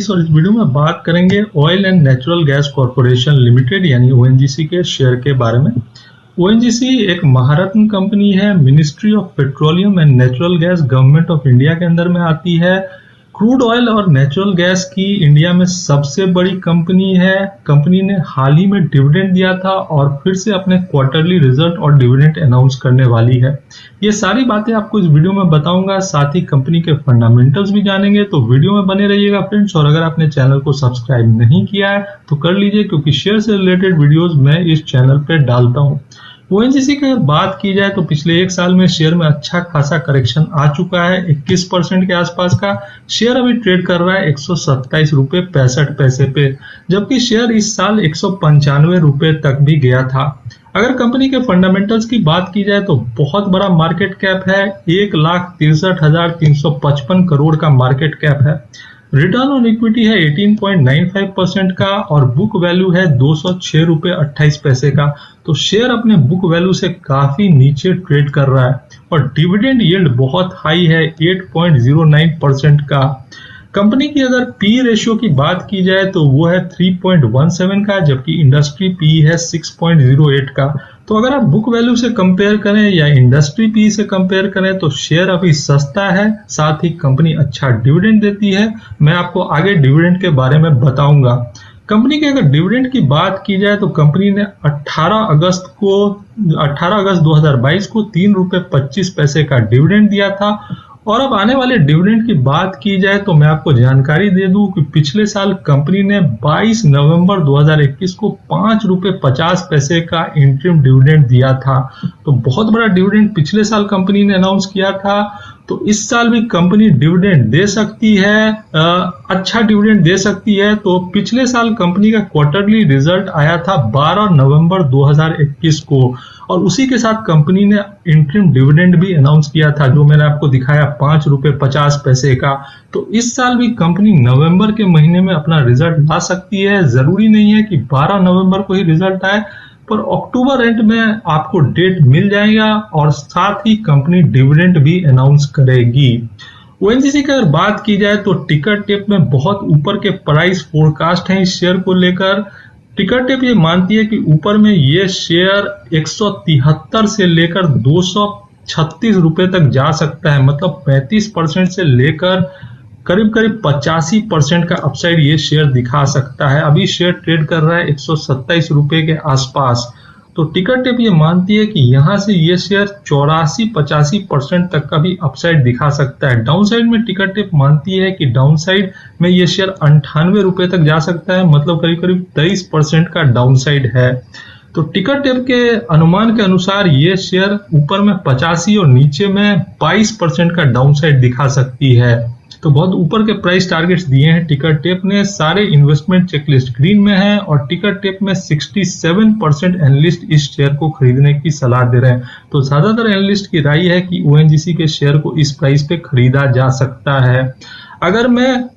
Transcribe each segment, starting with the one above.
Guys, और इस video में बात करेंगे oil and natural gas corporation limited यानी ओएनजीसी के शेयर के बारे में। ओएनजीसी एक महारत्न कंपनी है, ministry of petroleum and natural gas government of India के अंदर में आती है। क्रूड ऑयल और नेचुरल गैस की इंडिया में सबसे बड़ी कंपनी है। कंपनी ने हाल ही में डिविडेंड दिया था और फिर से अपने क्वार्टरली रिजल्ट और डिविडेंड अनाउंस करने वाली है। ये सारी बातें आपको इस वीडियो में बताऊंगा, साथ ही कंपनी के फंडामेंटल्स भी जानेंगे, तो वीडियो में बने रहिएगा फ्रेंड्स। और अगर आपने चैनल को सब्सक्राइब नहीं किया है तो कर लीजिए, क्योंकि शेयर से रिलेटेड वीडियोस मैं इस चैनल पे डालता हूँ। ओएनजीसी की अगर बात की जाए तो पिछले एक साल में शेयर में अच्छा खासा करेक्शन आ चुका है। 21% के आसपास का शेयर अभी ट्रेड कर रहा है 127 रुपए 65 पैसे पे, जबकि शेयर इस साल 195 रुपए तक भी गया था। अगर कंपनी के फंडामेंटल्स की बात की जाए तो बहुत बड़ा मार्केट कैप है, 1,63,355 करोड़ का मार्केट कैप है। रिटर्न ऑन इक्विटी है 18.95% का और बुक वैल्यू है 206 रुपए 28 पैसे का। तो शेयर अपने बुक वैल्यू से काफी नीचे ट्रेड कर रहा है और डिविडेंड यील्ड बहुत हाई है 8.09% का। कंपनी की अगर पी रेशियो की बात की जाए तो वो है 3.17 का, जबकि इंडस्ट्री पी है 6.08 का। तो अगर आप बुक वैल्यू से कंपेयर करें या इंडस्ट्री पी से कंपेयर करें तो शेयर अभी सस्ता है, साथ ही कंपनी अच्छा डिविडेंड देती है। मैं आपको आगे डिविडेंड के बारे में बताऊंगा। कंपनी के अगर डिविडेंड की बात की जाए तो कंपनी ने 18 अगस्त 2022 को 3 रुपए 25 पैसे का डिविडेंड दिया था। और अब आने वाले डिविडेंड की बात की जाए तो मैं आपको जानकारी दे दूं कि पिछले साल कंपनी ने 22 नवंबर 2021 को 5 रुपए 50 पैसे का इंटरिम डिविडेंड दिया था। तो बहुत बड़ा डिविडेंड पिछले साल कंपनी ने अनाउंस किया था। तो इस साल भी कंपनी डिविडेंड दे सकती है, अच्छा डिविडेंड दे सकती है। तो पिछले साल कंपनी का क्वार्टरली रिजल्ट आया था 12 नवंबर 2021 को और उसी के साथ कंपनी ने इंटरिम डिविडेंड भी अनाउंस किया था, जो मैंने आपको दिखाया 5 रुपए 50 पैसे का। तो इस साल भी कंपनी नवंबर के महीने में अपना रिजल्ट ला सकती है। जरूरी नहीं है कि 12 नवंबर को ही रिजल्ट आए, पर अक्टूबर एंड में आपको डेट मिल जाएगा और साथ ही कंपनी डिविडेंड भी अनाउंस करेगी। ओएनजीसी की अगर बात की जाए तो टिकर टेप में बहुत ऊपर के प्राइस फोरकास्ट हैं इस शेयर को लेकर। टिकर टेप ये मानती है कि ऊपर में ये शेयर 173 से लेकर 236 रुपए तक जा सकता है, मतलब 35% से लेकर करीब 85% का अपसाइड ये शेयर दिखा सकता है। अभी शेयर ट्रेड कर रहा है 127 रुपए के आसपास। तो टिकर टेप ये मानती है कि यहां से ये शेयर 84-85% तक का भी अपसाइड दिखा सकता है। डाउन साइड में टिकर टेप मानती है कि डाउन साइड में ये शेयर 98 रुपए तक जा सकता है, मतलब करीब 23% का डाउन साइड है। तो टिकर टेप के अनुमान के अनुसार ये शेयर ऊपर में 85 और नीचे में 22% का डाउन साइड दिखा सकती है। तो बहुत ऊपर के प्राइस टारगेट्स दिए हैं टिकर टेप ने। सारे इन्वेस्टमेंट चेकलिस्ट ग्रीन में है और टिकर टेप में 67% एनालिस्ट इस शेयर को खरीदने की सलाह दे रहे हैं। तो ज्यादातर एनालिस्ट की राय है कि ओएनजीसी के शेयर को इस प्राइस पे खरीदा जा सकता है। अगर मैं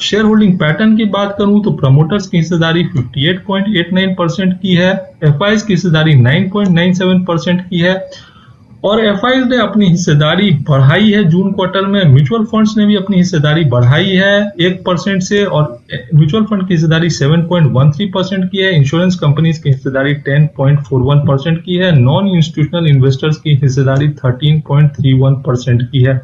शेयर होल्डिंग पैटर्न की बात करूं तो प्रमोटर्स की हिस्सेदारी 58.89% की है, एफआईज की हिस्सेदारी 9.97% की है और एफआईज ने अपनी हिस्सेदारी बढ़ाई है जून क्वार्टर में। म्यूचुअल फंड्स ने भी अपनी हिस्सेदारी बढ़ाई है 1% से और म्यूचुअल फंड की हिस्सेदारी 7.13% की है। इंश्योरेंस कंपनीज की हिस्सेदारी 10.41% की है। नॉन इंस्टीट्यूशनल इन्वेस्टर्स की हिस्सेदारी 13.31% की है।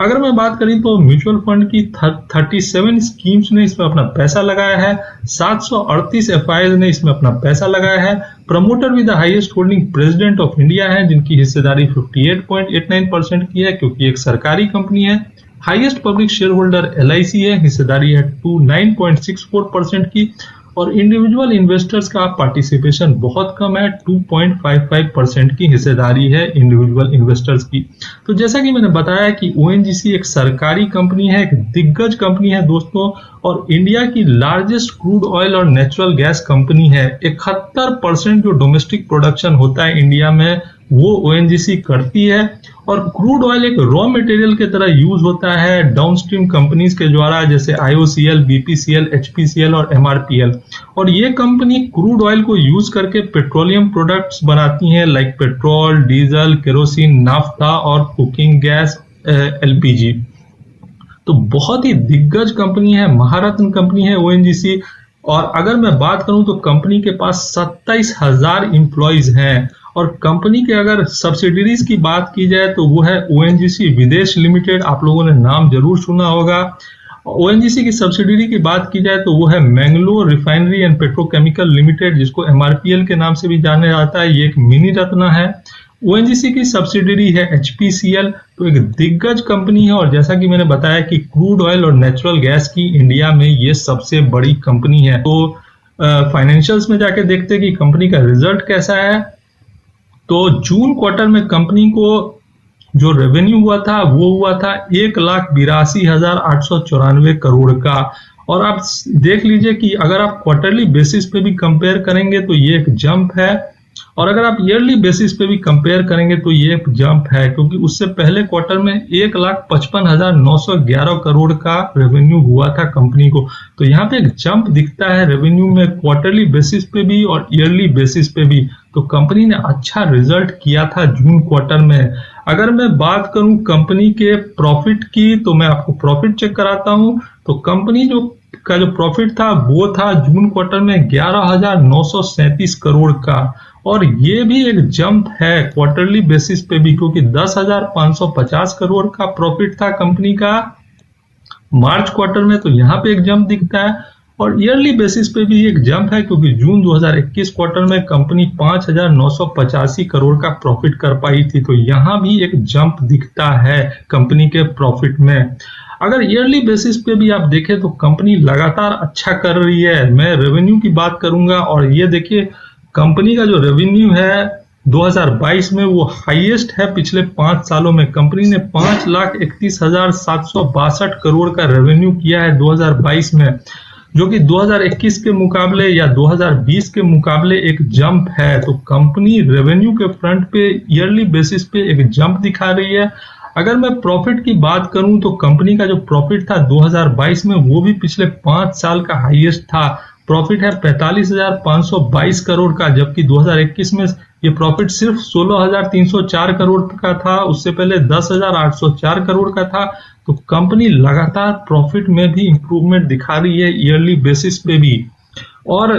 अगर मैं बात करी तो म्यूचुअल फंड की 37 स्कीम्स ने इसमें अपना पैसा लगाया है, 738 एफआईज ने इसमें अपना पैसा लगाया है। Promoter with the highest holding president of India है, जिनकी हिस्सेदारी 58.89% की है, क्योंकि एक सरकारी कंपनी है। Highest public share holder LIC है, हिस्सेदारी है 9.64% की और इंडिविजुअल इन्वेस्टर्स का पार्टिसिपेशन बहुत कम है, 2.55% की हिस्सेदारी है इंडिविजुअल इन्वेस्टर्स की। तो जैसा कि मैंने बताया कि ओएनजीसी एक सरकारी कंपनी है, एक दिग्गज कंपनी है दोस्तों, और इंडिया की लार्जेस्ट क्रूड ऑयल और नेचुरल गैस कंपनी है। 71% जो डोमेस्टिक प्रोडक्शन होता है इंडिया में वो ओएनजीसी करती है और क्रूड ऑयल एक रॉ मटेरियल की तरह यूज होता है डाउनस्ट्रीम कंपनीज के द्वारा, जैसे आईओसीएल, बीपीसीएल, एचपीसीएल और एमआरपीएल। और ये कंपनी क्रूड ऑयल को यूज करके पेट्रोलियम प्रोडक्ट्स बनाती हैं, like petrol, diesel, kerosene, naphtha और कुकिंग गैस, एलपीजी। तो बहुत ही दिग्गज कंपनी है, महारत्न कंपनी है ओएनजीसी। और अगर मैं बात करूं तो कंपनी के पास 27,000 एम्प्लॉइज हैं। और कंपनी के अगर सब्सिडरीज की बात की जाए तो वो है ओएनजीसी विदेश लिमिटेड, आप लोगों ने नाम जरूर सुना होगा। ओएनजीसी की सब्सिडरी की बात की जाए तो वो है Mangalore refinery and petrochemical limited, जिसको एमआरपीएल के नाम से भी जाना जाता है। ये एक मिनी रत्न है। ओएनजीसी की सब्सिडरी है एचपीसीएल, तो एक दिग्गज कंपनी है। और जैसा कि मैंने बताया कि क्रूड ऑयल और नेचुरल गैस की इंडिया में ये सबसे बड़ी कंपनी है। तो फाइनेंशियल्स में जाके देखते हैं कि कंपनी का रिजल्ट कैसा है। तो जून क्वार्टर में कंपनी को जो रेवेन्यू हुआ था वो हुआ था 1,82,894 करोड़ का। और आप देख लीजिए कि अगर आप क्वार्टरली बेसिस पे भी कंपेयर करेंगे तो ये एक जंप है, और अगर आप ईयरली बेसिस पे भी कंपेयर करेंगे तो ये एक जंप है, क्योंकि उससे पहले क्वार्टर में 1,55,911 करोड़ का रेवेन्यू हुआ था कंपनी को। तो यहाँ पे एक जंप दिखता है रेवेन्यू में, क्वार्टरली बेसिस पे भी और ईयरली बेसिस पे भी। तो कंपनी ने अच्छा रिजल्ट किया था जून क्वार्टर में। अगर मैं बात करूं कंपनी के प्रॉफिट की तो मैं आपको प्रॉफिट चेक कराता हूं। तो कंपनी जो प्रॉफिट था वो था जून क्वार्टर में 11,937 करोड़ का। और ये भी एक जंप है क्वार्टरली बेसिस पे भी, क्योंकि 10,550 करोड़ का प्रॉफिट था कंपनी का मार्च क्वार्टर में। तो यहाँ पे एक जंप दिखता है। और ईयरली बेसिस पे भी एक जंप है, क्योंकि जून 2021 क्वार्टर में कंपनी 5,985 करोड़ का प्रॉफिट कर पाई थी। तो यहाँ भी एक जंप दिखता है कंपनी के प्रॉफिट में। अगर ईयरली बेसिस पे भी आप देखें तो कंपनी लगातार अच्छा कर रही है। मैं रेवेन्यू की बात करूंगा, और ये देखिए कंपनी का जो रेवेन्यू है 2022 में वो हाईएस्ट है पिछले 5 सालों में। कंपनी ने 5,31,762 करोड़ का रेवेन्यू किया है 2022 में, जो कि 2021 के मुकाबले या 2020 के मुकाबले एक जंप है। तो कंपनी रेवेन्यू के फ्रंट पे ईयरली बेसिस पे एक जंप दिखा रही है। अगर मैं प्रॉफिट की बात करूं तो कंपनी का जो प्रॉफिट था 2022 में वो भी पिछले 5 साल का हाईएस्ट था। प्रॉफिट है 45,522 करोड़ का, जबकि 2021 में ये प्रॉफिट सिर्फ 16,304 करोड़ का था। उससे पहले 10,804 करोड़ का था। तो कंपनी लगातार प्रॉफिट में भी इंप्रूवमेंट दिखा रही है ईयरली बेसिस पे भी। और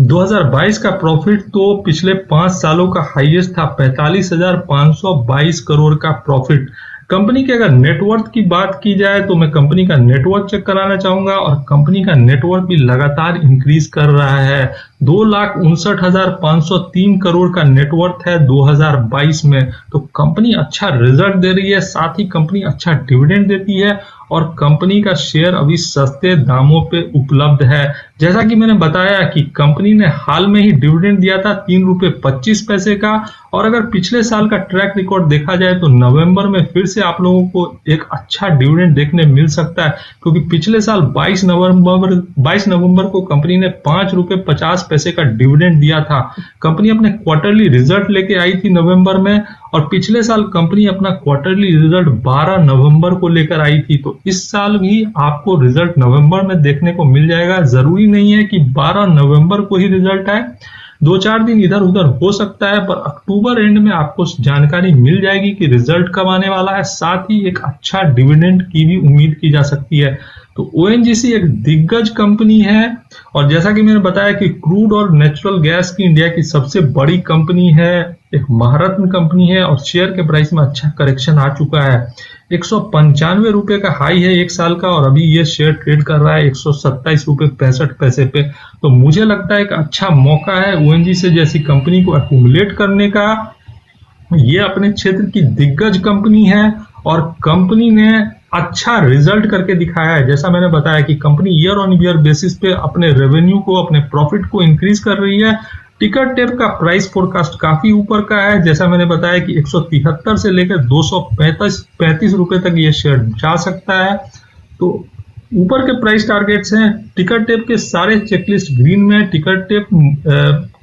2022 का प्रॉफिट तो पिछले 5 सालों का हाईएस्ट था, 45,522 करोड़ का प्रॉफिट। कंपनी के अगर नेटवर्थ की बात की जाए तो मैं कंपनी का नेटवर्थ चेक कराना चाहूंगा, और कंपनी का नेटवर्थ भी लगातार इंक्रीज कर रहा है। 2,59,503 करोड़ का नेटवर्थ है 2022 में। तो कंपनी अच्छा रिजल्ट दे रही है, साथ ही कंपनी अच्छा डिविडेंड देती है, और कंपनी का शेयर अभी सस्ते दामों पे उपलब्ध है। जैसा कि मैंने बताया कि कंपनी ने हाल में ही डिविडेंड दिया था 3 रुपए 25 पैसे का। और अगर पिछले साल का ट्रैक रिकॉर्ड देखा जाए तो नवंबर में फिर से आप लोगों को एक अच्छा डिविडेंड देखने मिल सकता है, क्योंकि पिछले साल 22 नवंबर को कंपनी ने 5 रुपए 50 पैसे का डिविडेंड दिया था। कंपनी अपने क्वार्टरली रिजल्ट लेके आई थी नवंबर में, और पिछले साल कंपनी अपना क्वार्टरली रिजल्ट 12 नवंबर को लेकर आई थी। तो इस साल भी आपको रिजल्ट नवंबर में देखने को मिल जाएगा। जरूरी नहीं है कि 12 नवंबर को ही रिजल्ट आए, 2-4 दिन इधर उधर हो सकता है, पर अक्टूबर एंड में आपको जानकारी मिल जाएगी कि रिजल्ट कब आने वाला है। साथ ही एक अच्छा डिविडेंड की भी उम्मीद की जा सकती है। तो ओएनजीसी एक दिग्गज कंपनी है, और जैसा कि मैंने बताया कि क्रूड और नेचुरल गैस की इंडिया की सबसे बड़ी कंपनी है, एक महारत्न कंपनी है, और शेयर के प्राइस में अच्छा करेक्शन आ चुका है। 195 रुपए का हाई है 1 साल का, और अभी ये शेयर ट्रेड कर रहा है 127 रुपए 65 पैसे पे। तो मुझे लगता है एक अच्छा मौका है ओएनजीसी जैसी कंपनी को एक्यूमुलेट करने का। ये अपने क्षेत्र की दिग्गज कंपनी है, और कंपनी ने अच्छा रिजल्ट करके दिखाया है। जैसा मैंने बताया कि company year on year basis पे अपने रेवेन्यू को, अपने प्रॉफिट को इंक्रीज कर रही है। टिकर टेप का प्राइस फोरकास्ट काफी ऊपर का है। जैसा मैंने बताया कि 173 से लेकर 235 रुपए तक ये शेयर जा सकता है। तो ऊपर के प्राइस टारगेट्स हैं। टिकर टेप के सारे चेकलिस्ट ग्रीन में। टिकर टेप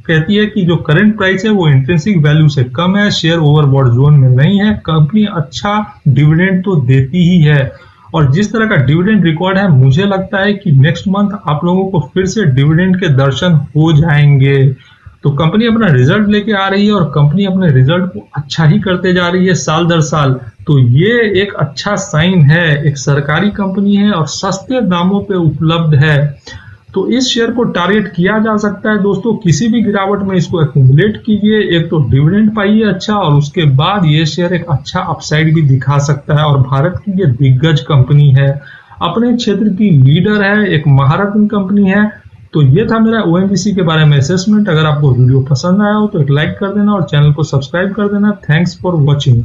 कहती है कि जो करंट प्राइस है वो इंट्रिंसिक वैल्यू से कम है, शेयर ओवरबॉट जोन में नहीं है। कंपनी अच्छा डिविडेंड तो देती ही है, और जिस तरह का डिविडेंड रिकॉर्ड है मुझे लगता है कि नेक्स्ट मंथ आप लोगों को फिर से डिविडेंड के दर्शन हो जाएंगे। तो कंपनी अपना रिजल्ट लेके आ रही है और कंपनी अपने रिजल्ट को अच्छा ही करते जा रही है साल दर साल। तो ये एक अच्छा साइन है, एक सरकारी कंपनी है और सस्ते दामों पे उपलब्ध है। तो इस शेयर को टारगेट किया जा सकता है दोस्तों, किसी भी गिरावट में इसको एक्यूमुलेट कीजिए। एक तो डिविडेंड पाइए अच्छा, और उसके बाद ये शेयर एक अच्छा अपसाइड भी दिखा सकता है। और भारत की ये दिग्गज कंपनी है, अपने क्षेत्र की लीडर है, एक महारत्न कंपनी है। तो ये था मेरा ओएनजीसी के बारे में असेसमेंट। अगर आपको वीडियो पसंद आया हो तो एक लाइक कर देना और चैनल को सब्सक्राइब कर देना। Thanks for watching.